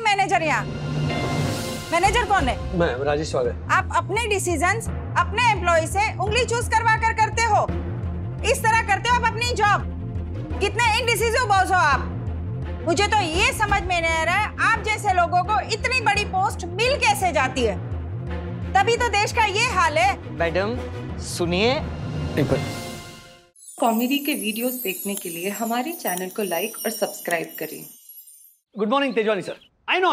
Manager यहाँ? Manager कौन है? मैं, राजेश स्वागत। आप अपने डिसीजंस अपने एम्प्लॉय से उंगली चूस करवा कर करते हो। इस तरह करते हो आप अपनी जॉब। कितने इनडिसिसिव बॉस हो आप। मुझे तो ये समझ में नहीं आ रहा है, आप जैसे लोगों को इतनी बड़ी पोस्ट मिल कैसे जाती है? तभी तो देश का ये हाल है। मैडम सुनिए, कॉमेडी के वीडियोस देखने के लिए हमारे चैनल को लाइक और सब्सक्राइब करें। Good morning Tejwani sir. I know.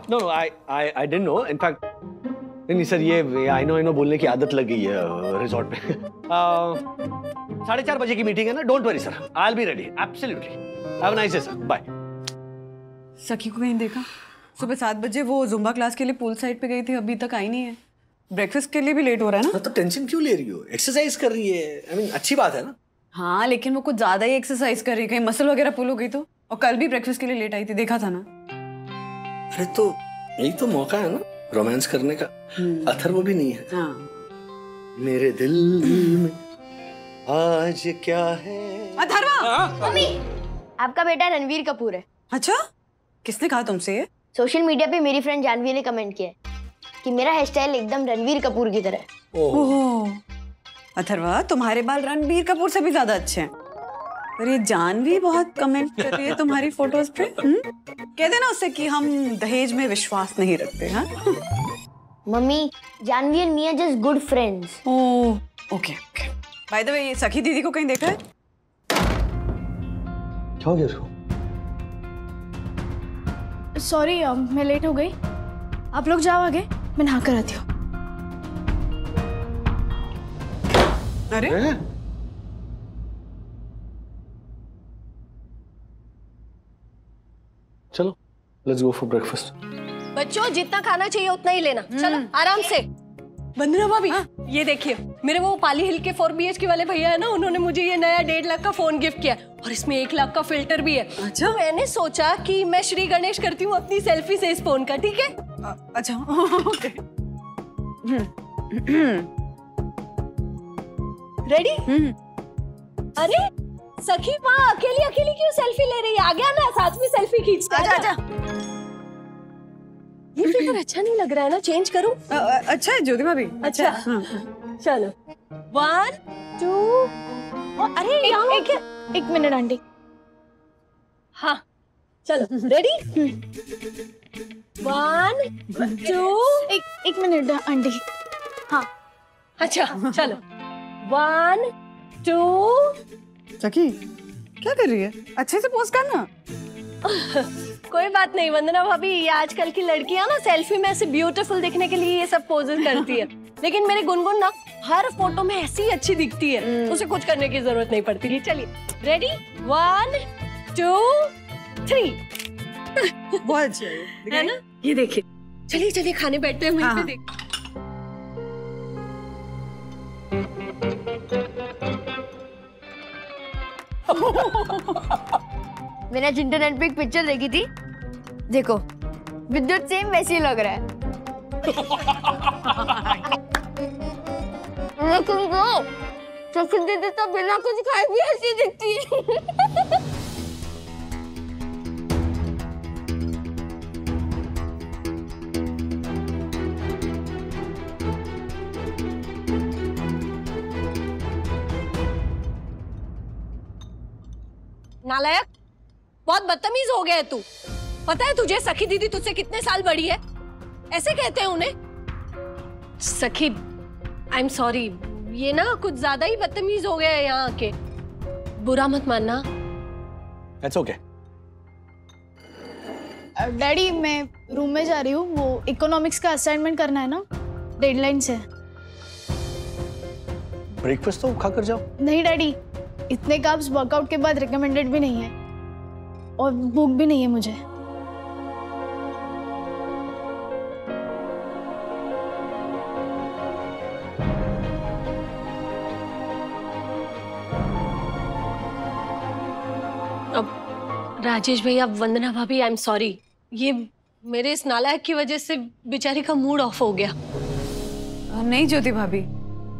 No, I didn't know. In fact, नहीं सर, ये I know बोलने की आदत लग गई है रिजॉर्ट पे। 4:30 बजे की मीटिंग है ना? Don't worry sir, I'll be ready. Absolutely. Have a nice day sir. Bye. सखी को कहीं देखा? सुबह 7 बजे वो जुम्बा क्लास के लिए पूल साइड पे गई थी, अभी तक आई नहीं है। ब्रेकफास्ट के लिए भी लेट हो रहा है ना? तो टेंशन क्यों ले रही हो? एक्सरसाइज कर रही है। I mean, अच्छी बात है ना? हाँ, लेकिन वो कुछ ज्यादा ही एक्सरसाइज कर रही है, कहीं मसल वगैरह पुल हो गई तो। और कल भी ब्रेकफास्ट के लिए लेट आई थी, देखा था ना? अरे तो यही तो मौका है ना रोमांस करने का। अथर्व भी नहीं है। हाँ। मेरे दिल में आज क्या है? अथर्व! मम्मी, आपका बेटा रणवीर कपूर है। अच्छा, किसने कहा तुमसे ये? सोशल मीडिया पे मेरी फ्रेंड जानवी ने कमेंट किया है कि मेरा हेयर स्टाइल एकदम रणवीर कपूर की तरह है। ओह, अथर्व, तुम्हारे बाल रणबीर कपूर से भी ज्यादा अच्छे हैं। पर ये जानवी बहुत कमेंट कर रही है तुम्हारी फोटोज पे। कह देना उससे कि हम दहेज में विश्वास नहीं रखते। हाँ mummy, Janvi and me are just good friends. Oh, okay okay. By the way, ये सखी दीदी को कहीं देखा है? क्या हो गया उसको? सॉरी, मैं लेट हो गई। आप लोग जाओ आगे, मैं नहा कर आती हूँ। अरे चलो, लेट्स गो फॉर ब्रेकफास्ट। बच्चों, जितना खाना चाहिए उतना ही लेना। चलो आराम से। वंदना भाभी, ये देखिए, मेरे वो पाली हिल के 4 BHK वाले भैया है ना, उन्होंने मुझे ये नया 1.5 लाख का फोन गिफ्ट किया और इसमें 1 लाख का फिल्टर भी है। अच्छा। तो मैंने सोचा कि मैं श्री गणेश करती हूँ अपनी सेल्फी से इस फोन का। ठीक है? अच्छा, ओके। रेडी? अरे सखी, माँ अकेली अकेली क्यों सेल्फी ले रही है? आ गया ना, साथ में सेल्फी खींचते हैं। आजा। ये फिल्टर अच्छा नहीं लग रहा है ना, चेंज करूं? अच्छा है ज्योति भाभी। अच्छा, चलो 1 2। अरे एक मिनट आंटी। हाँ चलो, रेडी? 1 2। एक मिनट आंटी। हाँ अच्छा चलो, 1 2। सखी क्या कर रही है? अच्छे से पोज करना। कोई बात नहीं वंदना भाभी, ये आजकल की लड़कियां ना सेल्फी में ऐसे ब्यूटीफुल दिखने के लिए ये सब पोजेस करती है। लेकिन मेरे गुनगुन ना हर फोटो में ऐसी ही अच्छी दिखती है, उसे कुछ करने की जरूरत नहीं पड़ती। चलिए, रेडी? 1 2 3। बहुत अच्छी है ना? ये देखिए। चलिए चलिए, खाने बैठते हैं। वहीं पे देख। मैंने इंटरनेट पे एक पिक्चर देखी थी, देखो विद्युत सेम वैसे ही लग रहा है। लेकिन वो सखी दीदी तो बिना कुछ खाए भी ऐसी दिखती है। नालायक, बहुत बदतमीज हो गया है तू। पता है तुझे सखी दीदी तुझसे कितने साल बड़ी है? ऐसे कहते हैं उन्हें। सखी, आई एम सॉरी, ये ना कुछ ज्यादा ही बदतमीज हो गया है यहाँ के। बुरा मत मानना। It's okay. डैडी, मैं रूम में जा रही हूँ, वो इकोनॉमिक्स का असाइनमेंट करना है ना, डेडलाइन से। ब्रेकफास्ट तो खा कर जाओ। नहीं डैडी, इतने कार्ब्स वर्कआउट के बाद रिकमेंडेड भी नहीं है और भूख भी नहीं है मुझे। अब राजेश भैया, वंदना भाभी, आई एम सॉरी, ये मेरे इस नालायक की वजह से बेचारी का मूड ऑफ हो गया। नहीं ज्योति भाभी,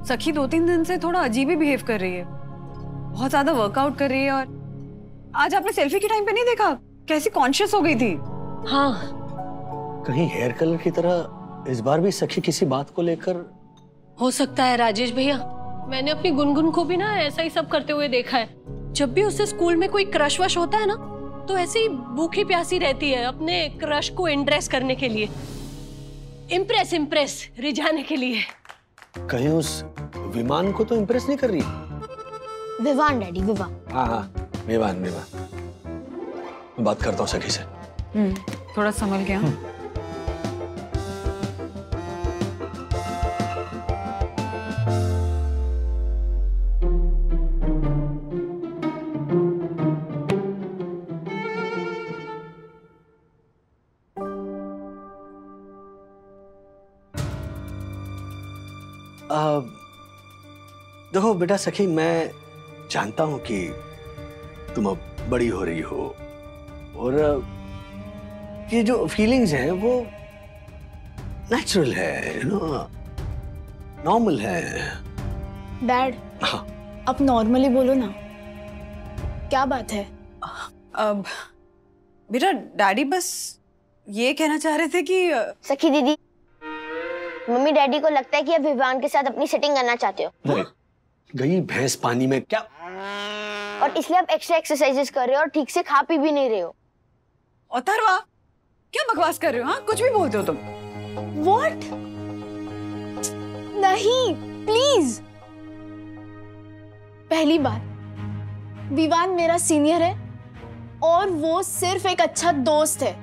सखी 2-3 दिन से थोड़ा अजीब ही बिहेव कर रही है, बहुत ज्यादा वर्कआउट कर रही है। और आज आपने सेल्फी के टाइम पे नहीं देखा, कैसी कॉन्शियस हो गई थी। हाँ, कहीं हेयर कलर की तरह इस बार भी सखी किसी बात को लेकर। हो सकता है राजेश भैया, मैंने अपनी गुनगुन को भी ना ऐसा ही सब करते हुए देखा है। जब भी उसे स्कूल में कोई क्रश वश होता है ना, तो ऐसे ही भूखी प्यासी रहती है अपने क्रश को इम्प्रेस करने के लिए, इम्प्रेस रिझाने के लिए। कहीं उस विमान को तो इम्प्रेस नहीं कर रही? विवान डैडी, विवान। हाँ, विमान। मैं बात करता हूँ सखी से। थोड़ा संभल गया। देखो बेटा सखी, मैं जानता हूं कि तुम अब बड़ी हो रही हो और ये जो फीलिंग्स हैं वो नेचुरल है, यू नो, नॉर्मल है। डैड, हाँ। आप नॉर्मली बोलो ना, क्या बात है? अब बेटा डैडी बस ये कहना चाह रहे थे कि सखी दीदी, मम्मी डैडी को लगता है कि आप विवान के साथ अपनी सेटिंग करना चाहते हो। अरे गई भैंस पानी में क्या, और इसलिए आप एक्स्ट्रा एक्सरसाइजेस कर रहे हो और ठीक से खा पी भी नहीं रहे हो। अथर्वा, क्या बकवास कर रहे हो? हाँ, कुछ भी बोलते हो तुम। What? नहीं, प्लीज। पहली बात, विवान मेरा सीनियर है और वो सिर्फ एक अच्छा दोस्त है।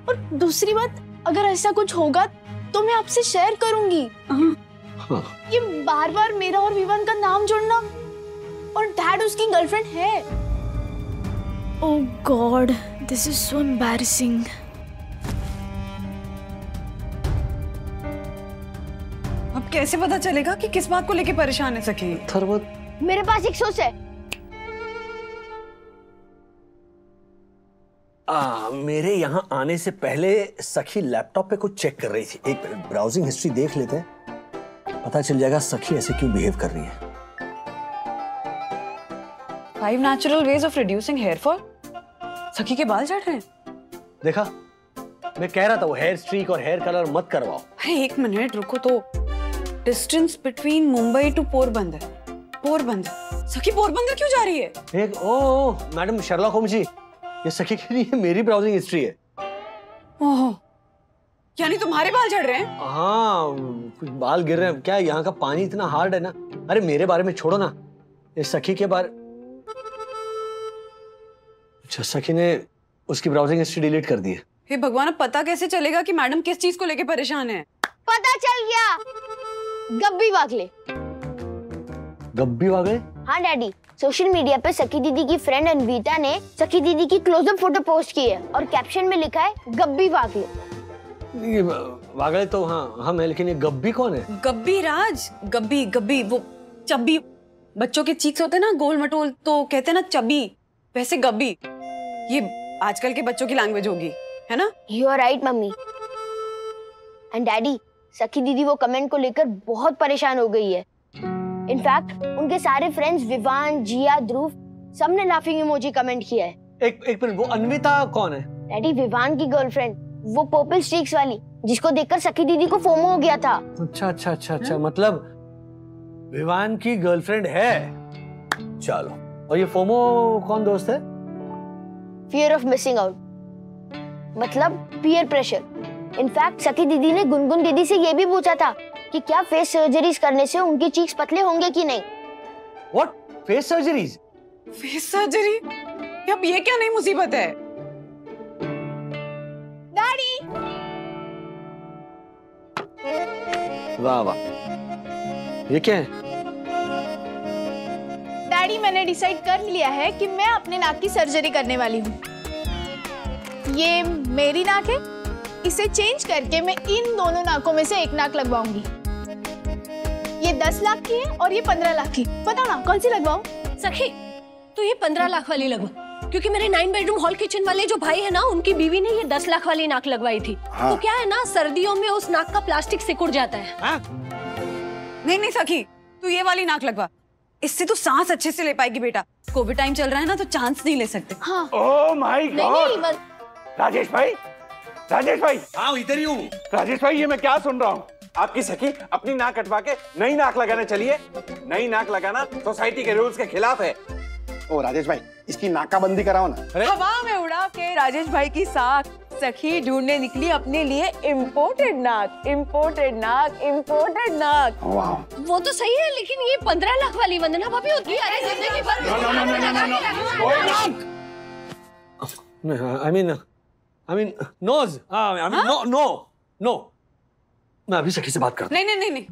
और दूसरी बात, अगर ऐसा कुछ होगा तो मैं आपसे शेयर करूंगी। हाँ। ये बार बार मेरा और विवान का नाम जोड़ना, और डैड उसकी गर्लफ्रेंड है। Oh god, this is so embarrassing. अब कैसे पता चलेगा कि किस बात को लेके परेशान है सखी? मेरे पास एक सोच है। मेरे यहाँ आने से पहले सखी लैपटॉप पे कुछ चेक कर रही थी। एक मिनट, ब्राउजिंग हिस्ट्री देख लेते हैं, पता चल जाएगा सखी ऐसे क्यों बिहेव कर रही है। 5 natural ways of reducing hair fall। सखी के बाल झड़ रहे हैं। देखा, मैं कह रहा था वो हेयर स्ट्रीक और हेयर कलर मत करवाओ। अरे एक मिनट रुको तो। Distance between Mumbai to Porbandar. Sakhi Porbandar क्यों जा रही है? मैडम शर्लॉक होम्स जी, ये सखी के लिए मेरी ब्राउजिंग हिस्ट्री है। ओह, यानी तुम्हारे बाल झड़ रहे हैं? हाँ, कुछ बाल गिर रहे हैं। क्या यहाँ का पानी इतना हार्ड है ना। अरे मेरे बारे में छोड़ो ना, ये सखी के बारे। अच्छा, सखी ने उसकी ब्राउजिंग हिस्ट्री डिलीट कर दी है। हे भगवान, अब पता कैसे चलेगा कि मैडम किस चीज को लेके परेशान है? पता चल गया, गब्बी वागले। गब्बी वागले? हाँ डैडी, सोशल मीडिया पे सखी दीदी की फ्रेंड अनवीता ने सखी दीदी की क्लोजअप फोटो पोस्ट की है और कैप्शन में लिखा है गब्बी वागले। ये वागले तो हाँ हम है, लेकिन ये गब्बी कौन है? गब्बी राज, गब्बी वो चब्बी बच्चों के चीक्स होते हैं ना, गोल मटोल, तो कहते हैं ना चब्बी, वैसे गब्बी। ये आजकल के बच्चों की लैंग्वेज होगी, है ना? You are right mummy. And daddy, Sakhi दीदी वो कमेंट को लेकर बहुत परेशान हो गई है। इनफैक्ट उनके सारे फ्रेंड्स विवान, जिया, ध्रुव, सबने लाफिंग इमोजी कमेंट किया है। एक मिनट, वो अनविता कौन है? डैडी, विवान की गर्लफ्रेंड, वो पर्पल स्ट्रीक्स वाली, जिसको देखकर सखी दीदी को फोमो हो गया था। अच्छा, मतलब विवान की गर्लफ्रेंड है। चलो, और ये फोमो कौन दोस्त है? फियर ऑफ मिसिंग आउट, मतलब पीयर प्रेशर। इनफैक्ट सखी दीदी ने गुनगुन दीदी से ये भी पूछा था कि क्या फेस सर्जरीज करने से उनके चीक्स पतले होंगे कि नहीं। What? Face surgeries? Face surgery? अब ये क्या नई मुसीबत है? डैडी, वाह वाह, ये क्या है? डैडी, मैंने डिसाइड कर लिया है कि मैं अपने नाक की सर्जरी करने वाली हूँ। ये मेरी नाक है, इसे चेंज करके मैं इन दोनों नाकों में से एक नाक लगवाऊंगी। ये 10 लाख की है और ये 15 लाख की। बताओ ना कौन सी लगवाऊं? सखी, तो ये 15 लाख वाली लगवा, क्योंकि मेरे 9 बेडरूम हॉल किचन वाले जो भाई है ना, उनकी बीवी ने ये 10 लाख वाली नाक लगवाई थी। हाँ। तो क्या है ना, सर्दियों में उस नाक का प्लास्टिक सिकुड़ जाता है। हाँ? नहीं सखी, तू ये वाली नाक लगवा, इससे तू सांस अच्छे से ले पाएगी बेटा। कोविड टाइम चल रहा है ना, तो चांस नहीं ले सकते। हाँ ओह माय गॉड, नहीं राजेश भाई, राजेश भाई। हाँ इधर ही हूँ। राजेश भाई, ये मैं क्या सुन रहा हूँ? आपकी सखी अपनी नाक कटवा के नई नाक लगाने चली है। नई नाक लगाना सोसाइटी के रूल्स के खिलाफ है। ओ राजेश भाई, इसकी नाकाबंदी कराओ ना। हवा में उड़ा के राजेश भाई की साख सखी ढूंढने निकली अपने लिए इम्पोर्टेड नाक, इम्पोर्टेड नाक, इम्पोर्टेड नाक। वाह, वो तो सही है, लेकिन ये 15 लाख वाली वंदना भाभी होती है। अरे जिंदगी भर I mean, nose. No. मैं अभी सखी से बात करता हूँ। नहीं,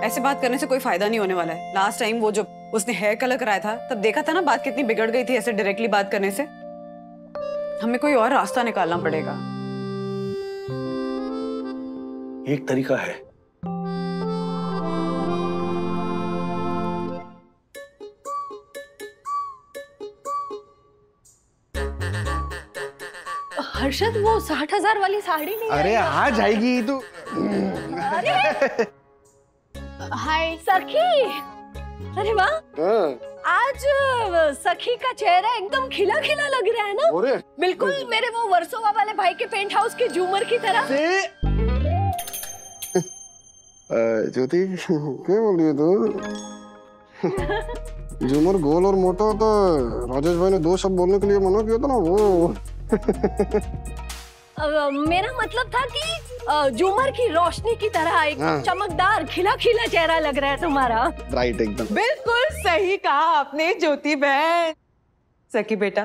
ऐसे बात करने से कोई फायदा नहीं होने वाला है। लास्ट टाइम वो जो उसने हेयर कलर कराया था, तब देखा था ना बात कितनी बिगड़ गई थी ऐसे डायरेक्टली बात करने से। हमें कोई और रास्ता निकालना पड़ेगा। एक तरीका है। हर्षद, वो 60,000 वाली साड़ी नहीं अरे आ जाएगी तू। हाय सखी। अरे वाह, आज सखी का चेहरा एकदम खिला खिला लग रहा है ना। बिल्कुल मेरे वो वर्सोवा वाले भाई के पेंट हाउस के झूमर की तरह। ज्योति, क्या बोल रही है तू? झूमर गोल और मोटा होता है। राजेश भाई ने 2 शब्द बोलने के लिए मना किया था ना वो। मेरा मतलब था कि झूमर की रोशनी की तरह एक चमकदार खिला खिला चेहरा लग रहा है तुम्हारा। राइट, एकदम बिल्कुल सही कहा आपने ज्योति बहन। सखी बेटा,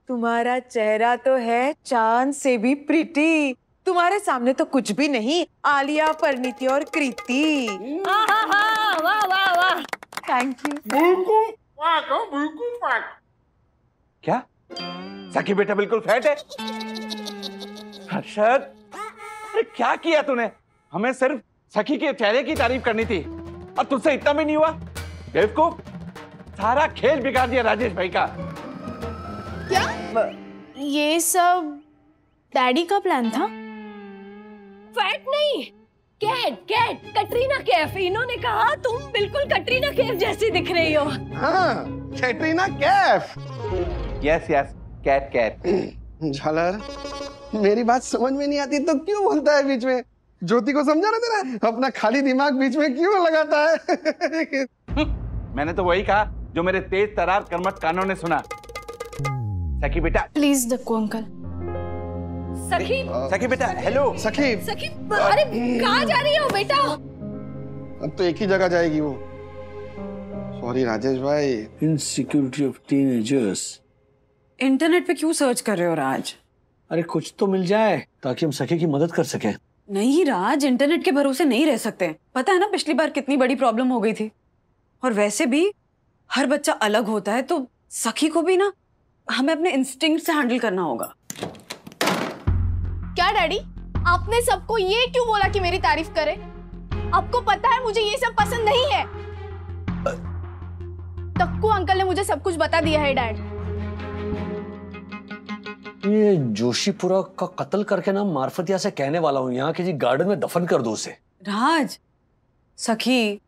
तुम्हारा चेहरा तो है चांद से भी प्रिटी। तुम्हारे सामने तो कुछ भी नहीं, आलिया, परिणीति और कृति। वाह वाह वाह, थैंक यू। बिल्कुल क्या सखी बेटा बिल्कुल फैट है? हर्षद, अरे क्या किया तूने? हमें सिर्फ सखी के चेहरे की तारीफ करनी थी और तुझसे इतना भी नहीं हुआ? बेवकूफ, सारा खेल बिगाड़ दिया राजेश भाई का। क्या ये सब डैडी का प्लान था? फैट नहीं, कैट, कटरीना कैफ। इन्होंने कहा तुम बिल्कुल कटरीना कैफ जैसी दिख रही हो। हाँ, कैटरीना कैफ। Yes, cat. झालर, मेरी बात समझ में नहीं आती तो क्यों बोलता है बीच में? ज्योति को समझा ना तेरा? अपना खाली दिमाग बीच में क्यों लगाता है? मैंने तो वही कहा जो मेरे तेज तरार कर्मठ कानों ने सुना। सखी बेटा प्लीज दक्कू अंकल। सखी बेटा, हेलो। सखी, अरे कहाँ जा रही हो बेटा? अब तो एक ही जगह जाएगी वो। सॉरी राजेश भाई। Insecurity of teenagers. इंटरनेट पे क्यों सर्च कर रहे हो राज? अरे कुछ तो मिल जाए ताकि हम सखी की मदद कर सकें। नहीं राज, इंटरनेट के भरोसे नहीं रह सकते। पता है ना पिछली बार कितनी बड़ी प्रॉब्लम हो गई थी। और वैसे भी हर बच्चा अलग होता है, तो सखी को भी ना हमें अपने इंस्टिंक्ट से हैंडल करना होगा। क्या डैडी, आपने सबको ये क्यों बोला कि मेरी तारीफ करे? आपको पता है मुझे ये सब पसंद नहीं है। तक्कू अंकल ने मुझे सब कुछ बता दिया है डैड। ये जोशीपुरा का कत्ल करके ना मार्फतिया से कहने वाला हूँ यहाँ किसी गार्डन में दफन कर दो उसे। राज, सखी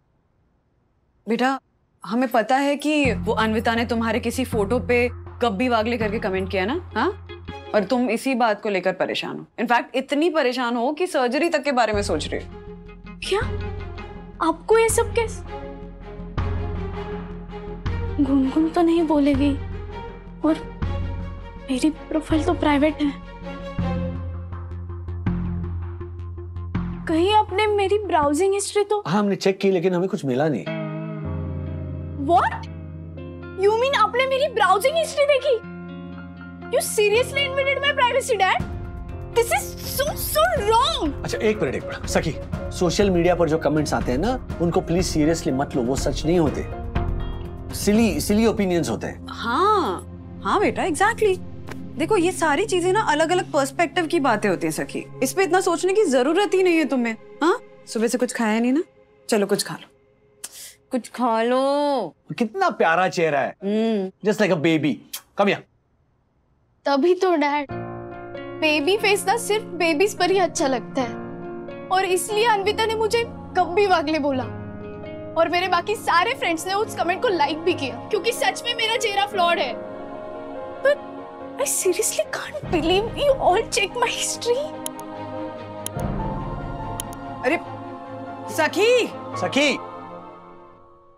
बेटा, हमें पता है कि वो अन्विता ने तुम्हारे किसी फोटो पे कब्बी वागले करके कमेंट किया ना, हाँ? और तुम इसी बात को लेकर परेशान हो। इनफैक्ट इतनी परेशान हो कि सर्जरी तक के बारे में सोच रही हो। क्या आपको ये सब कैसे? गुनगुन तो नहीं बोलेगी, और मेरी प्रोफाइल तो प्राइवेट है। कहीं आपने मेरी ब्राउजिंग हिस्ट्री तो? हाँ, हमने चेक की लेकिन हमें कुछ मिला नहीं। What? You mean आपने मेरी ब्राउजिंग हिस्ट्री देखी? You seriously invaded my privacy, Dad? This is so wrong. अच्छा एक मिनट सखी, सोशल मीडिया पर जो कमेंट्स आते हैं ना, उनको प्लीज सीरियसली मत लो, वो सच नहीं होते। सिली ओपिनियंस होते हैं। हाँ बेटा, एग्जैक्टली। देखो ये सारी चीजें ना अलग अलग पर्सपेक्टिव की बातें होती हैं सखी। इस पे इतना सोचने की जरूरत ही नहीं है तुम्हें। हाँ, सुबह से कुछ खाया नहीं ना? चलो कुछ खा लो, कुछ खा लो। कितना प्यारा चेहरा है, just like a baby. Come here. तभी तो डैड, बेबी फेस ना सिर्फ बेबीज पर ही अच्छा लगता है, और इसलिए अन्विता ने मुझे कब्बी वागले बोला। और मेरे बाकी सारे फ्रेंड्स ने उस कमेंट को लाइक भी किया क्योंकि सच में मेरा चेहरा फ्लॉड है। But I seriously can't believe you all check my history. अरे सखी सखी,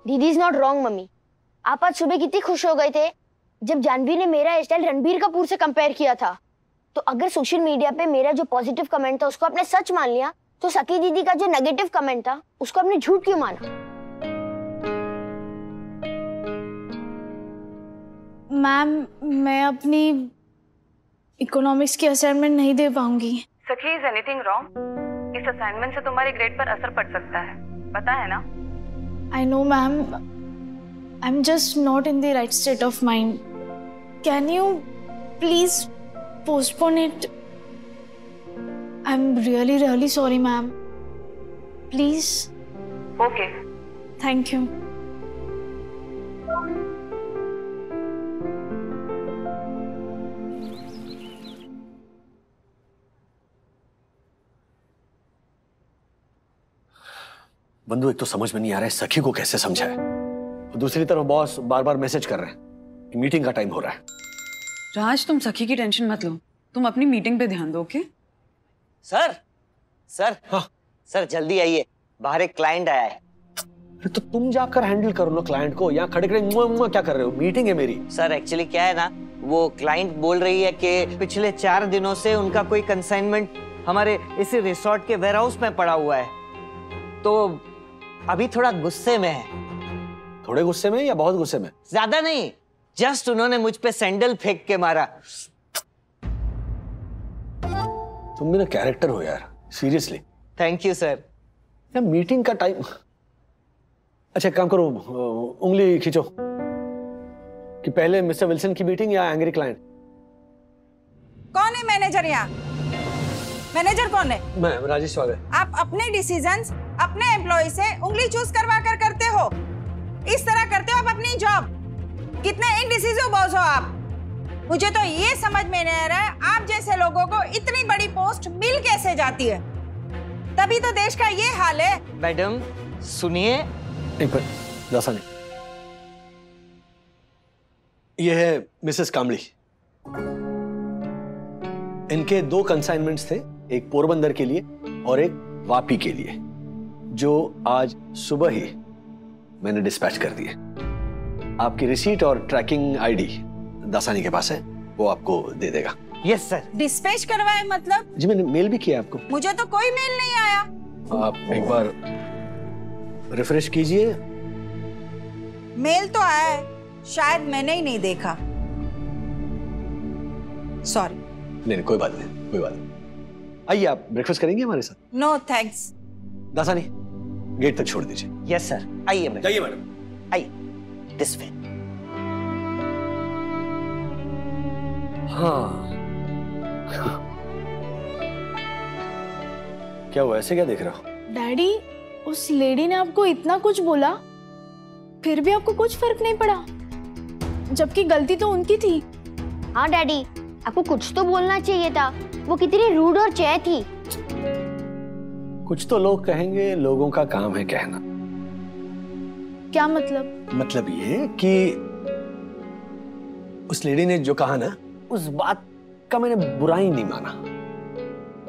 दीदी इज नॉट रॉन्ग मम्मी। आप आज सुबह कितनी खुश हो गए थे जब जानवी ने मेरा हेयर स्टाइल रणबीर कपूर से कंपेयर किया था। तो अगर सोशल मीडिया पे मेरा जो पॉजिटिव कमेंट था उसको आपने सच मान लिया, तो सखी दीदी का जो नेगेटिव कमेंट था उसको आपने झूठ क्यों माना? मैम, मैं अपनी इकोनॉमिक्स की असाइनमेंट नहीं दे पाऊंगी। सखी, इज एनीथिंग रॉन्ग? इस असाइनमेंट से तुम्हारे ग्रेड पर असर पड़ सकता है, पता है ना? I know, ma'am. I'm just not in the right state of mind. Can you please postpone it? I'm really, really sorry, ma'am. Please. Okay. Thank you. बंधु, एक तो समझ में नहीं आ रहा है सखी को कैसे समझाए, और दूसरी तरफ बॉस बार बार मैसेज कर रहे हैं कि मीटिंग का टाइम हो रहा है। राज, तुम सखी की टेंशन मत लो, तुम अपनी मीटिंग पे ध्यान दो। Okay sir? सर, हाँ सर जल्दी आइए, बाहर एक क्लाइंट आया है। तो तुम जाकर हैंडल करो ना क्लाइंट को, यहाँ खड़े खड़े मुआ क्या कर रहे हो? मीटिंग है मेरी। सर एक्चुअली क्या है ना, वो क्लाइंट बोल रही है कि पिछले 4 दिनों से उनका कोई कंसाइनमेंट हमारे इसी रिसोर्ट के वेयरहाउस में पड़ा हुआ है, तो अभी थोड़ा गुस्से में है। थोड़े गुस्से में या बहुत गुस्से में? ज्यादा नहीं, जस्ट उन्होंने मुझ पे सैंडल फेंक के मारा। तुम भी ना कैरेक्टर हो यार, सीरियसली। Thank you sir. यार मीटिंग का टाइम। अच्छा काम करो, उंगली खींचो कि पहले मिस्टर विल्सन की मीटिंग या एंग्री क्लाइंट। कौन है मैनेजर यहाँ? मैनेजर कौन है? मैं राजेश स्वागत। आप अपने डिसीजंस अपने एम्प्लॉय से उंगली चूज करवा कर करते हो, इस तरह करते हो आप अपनी जॉब। कितने इनडिसिसिव बॉस हो आप। मुझे तो ये समझ में नहीं आ रहा है आप जैसे लोगों को इतनी बड़ी पोस्ट मिल कैसे जाती है। तभी तो देश का ये हाल है। मैडम सुनिए। एक मिनट दासानी, ये है मिसेस कामली। इनके 2 कंसाइनमेंट्स थे, एक पोरबंदर के लिए और एक वापी के लिए, जो आज सुबह ही मैंने डिस्पैच कर दिए। आपकी रिसीट और ट्रैकिंग आईडी दासानी के पास है, वो आपको दे देगा। Yes sir. डिस्पैच करवाए मतलब? जी मैंने मेल भी किया आपको। मुझे तो कोई मेल नहीं आया। आप एक बार रिफ्रेश कीजिए। मेल तो आया है, शायद मैंने ही नहीं देखा। सॉरी। नहीं कोई बात नहीं, कोई बात नहीं। आइए, आप ब्रेकफास्ट करेंगे हमारे साथ? No thanks. दासानी गेट तक छोड़ दीजिए। Yes sir. आइए मैडम। जाइए मैडम। आइए, दिस वे। हाँ क्या हुआ, ऐसे क्या देख रहे हो? डैडी, उस लेडी ने आपको इतना कुछ बोला, फिर भी आपको कुछ फर्क नहीं पड़ा, जबकि गलती तो उनकी थी। हाँ डैडी, आपको कुछ तो बोलना चाहिए था। वो कितनी रूड और चय थी। कुछ तो लोग कहेंगे, लोगों का काम है कहना। क्या मतलब? मतलब ये कि उस लेडी ने जो कहा ना, उस बात का मैंने बुराई नहीं माना।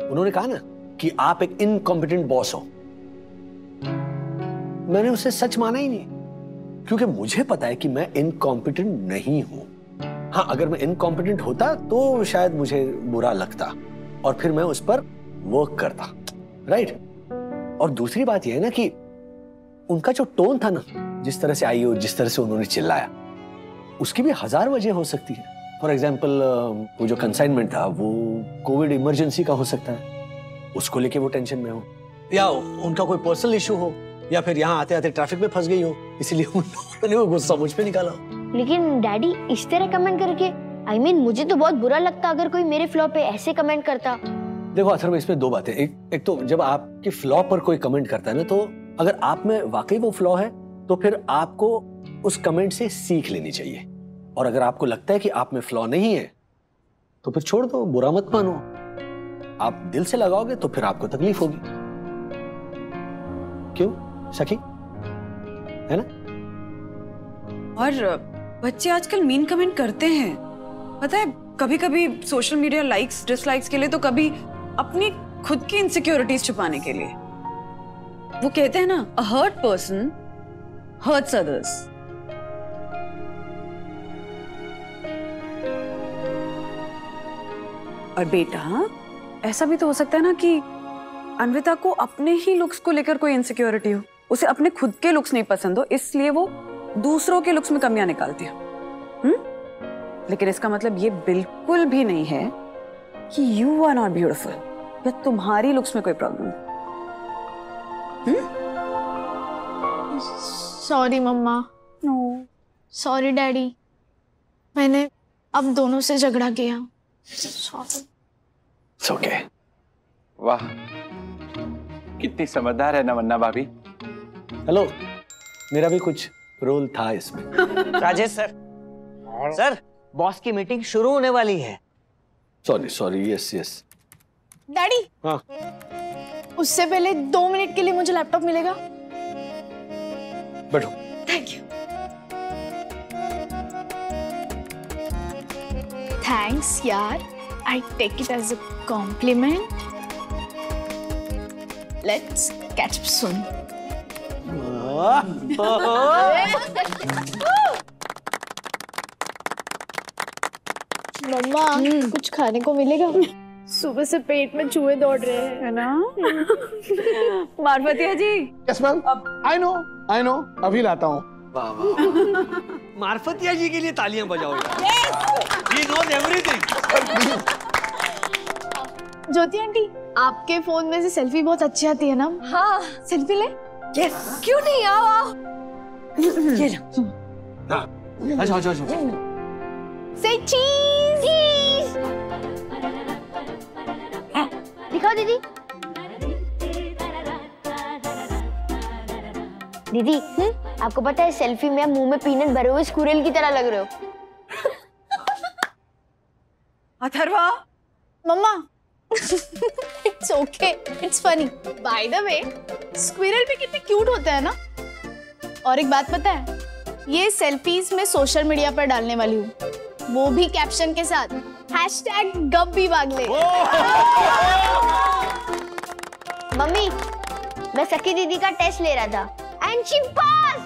उन्होंने कहा ना कि आप एक इनकॉम्पिटेंट बॉस हो, मैंने उसे सच माना ही नहीं, क्योंकि मुझे पता है कि मैं इनकॉम्पिटेंट नहीं हूं। हाँ, अगर मैं इनकॉम्पिटेंट होता तो शायद मुझे बुरा लगता और फिर मैं उस पर वर्क करता, राइट? और दूसरी बात यह है ना कि उनका जो टोन था ना, जिस तरह से आई हो, जिस तरह से उन्होंने चिल्लाया, उसकी भी 1000 वजह हो सकती है। फॉर एग्जाम्पल, वो जो कंसाइनमेंट था वो कोविड इमरजेंसी का हो सकता है, उसको लेके वो टेंशन में हो, या उनका कोई पर्सनल इशू हो, या फिर यहाँ आते आते ट्रैफिक में फंस गई हो, इसलिए उन्होंने वो गुस्सा मुझ पे निकाला हो। लेकिन डैडी, इस तरह कमेंट करके, I mean, मुझे तो बहुत बुरा लगता अगर कोई मेरे फ्लॉ पे ऐसे कमेंट करता। देखो अथर्व, इसमें 2 बातें। एक तो जब आपके फ्लॉ पर कोई कमेंट करता है ना, तो अगर आप में वाकई वो फ्लॉ है तो फिर आपको उस कमेंट से सीख लेनी चाहिए, और अगर आपको लगता है कि आप में फ्लॉ नहीं है तो फिर छोड़ दो, बुरा मत मानो। आप दिल से लगाओगे तो फिर आपको तकलीफ होगी। क्यों सखी? है ना? और बच्चे आजकल मीन कमेंट करते हैं, पता है, कभी कभी सोशल मीडिया लाइक्स डिसलाइक्स के लिए, तो कभी अपनी खुद की इनसिक्योरिटीज छुपाने के लिए। वो कहते हैं ना, अ हर्ट पर्सन हर्ट्स अदर्स। और बेटा, ऐसा भी तो हो सकता है ना कि अन्विता को अपने ही लुक्स को लेकर कोई इनसिक्योरिटी हो, उसे अपने खुद के लुक्स नहीं पसंद हो, इसलिए वो दूसरों के लुक्स में कमियां निकालती हो। लेकिन इसका मतलब ये बिल्कुल भी नहीं है कि यू आर नॉट ब्यूटीफुल या तुम्हारी लुक्स में कोई प्रॉब्लम है। सॉरी मम्मा। नो सॉरी डैडी, मैंने अब दोनों से झगड़ा किया। सॉरी। ओके। वाह, कितनी समझदार है ना वन्ना भाभी। हेलो, मेरा भी कुछ रोल था इसमें। राजेश सर, बॉस की मीटिंग शुरू होने वाली है। Sorry, yes. डैडी, हाँ, उससे पहले 2 मिनट के लिए मुझे लैपटॉप मिलेगा? बैठो। Thank you. थैंक्स यार, I take it as a compliment. Let's catch up soon. मम्मा, कुछ खाने को मिलेगा? सुबह से पेट में चूहे दौड़ रहे हैं, है ना? मारफतिया जी। यस मैम, आई नो, अभी लाता हूँ। वाह। मारफतिया जी के लिए तालियां बजाओ यार। He knows everything। Jyoti aunty, आपके फोन में से सेल्फी बहुत अच्छी आती है ना? हाँ, सेल्फी ले। यस, क्यों नहीं? आओ। ये लो। अच्छा। Say cheese। दिखाओ दीदी। दीदी, आपको पता है सेल्फी में आप मुंह में पीनट भरे हुए स्क्विरल की तरह लग रहे हो। अथर्वा। मम्मा, it's okay, it's funny. By the way, squirrel भी कितने क्यूट होते हैं ना? और एक बात पता है, ये सेल्फीज मैं सोशल मीडिया पर डालने वाली हूँ, वो भी कैप्शन के साथ #गब्बीबागले। मम्मी, मैं सखी दीदी का टेस्ट ले रहा था एंड शी पास।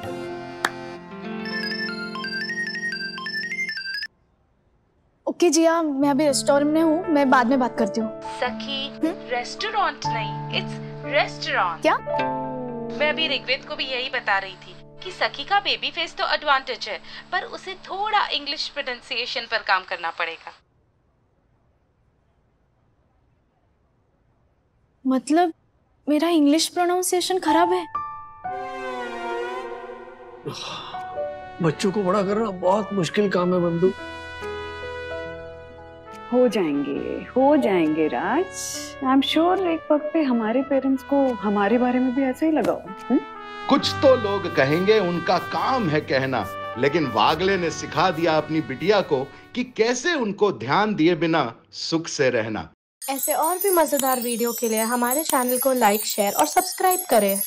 ओके जिया, मैं अभी रेस्टोरेंट में हूँ, मैं बाद में बात करती हूँ। सखी, रेस्टोरेंट नहीं, इट्स रेस्टोरेंट। क्या? मैं अभी ऋग्वेद को भी यही बता रही थी कि सखी का बेबी फेस तो एडवांटेज है, पर उसे थोड़ा इंग्लिश प्रोनाउंसिएशन पर काम करना पड़ेगा। मतलब मेरा इंग्लिश प्रोनाउंसिएशन खराब है? बच्चों को बड़ा करना बहुत मुश्किल काम है बंधु। हो जाएंगे राज। आई एम श्योर एक वक्त पे हमारे पेरेंट्स को हमारे बारे में भी ऐसे ही लगा हो। कुछ तो लोग कहेंगे उनका काम है कहना, लेकिन वागले ने सिखा दिया अपनी बिटिया को कि कैसे उनको ध्यान दिए बिना सुख से रहना। ऐसे और भी मजेदार वीडियो के लिए हमारे चैनल को लाइक, शेयर और सब्सक्राइब करें।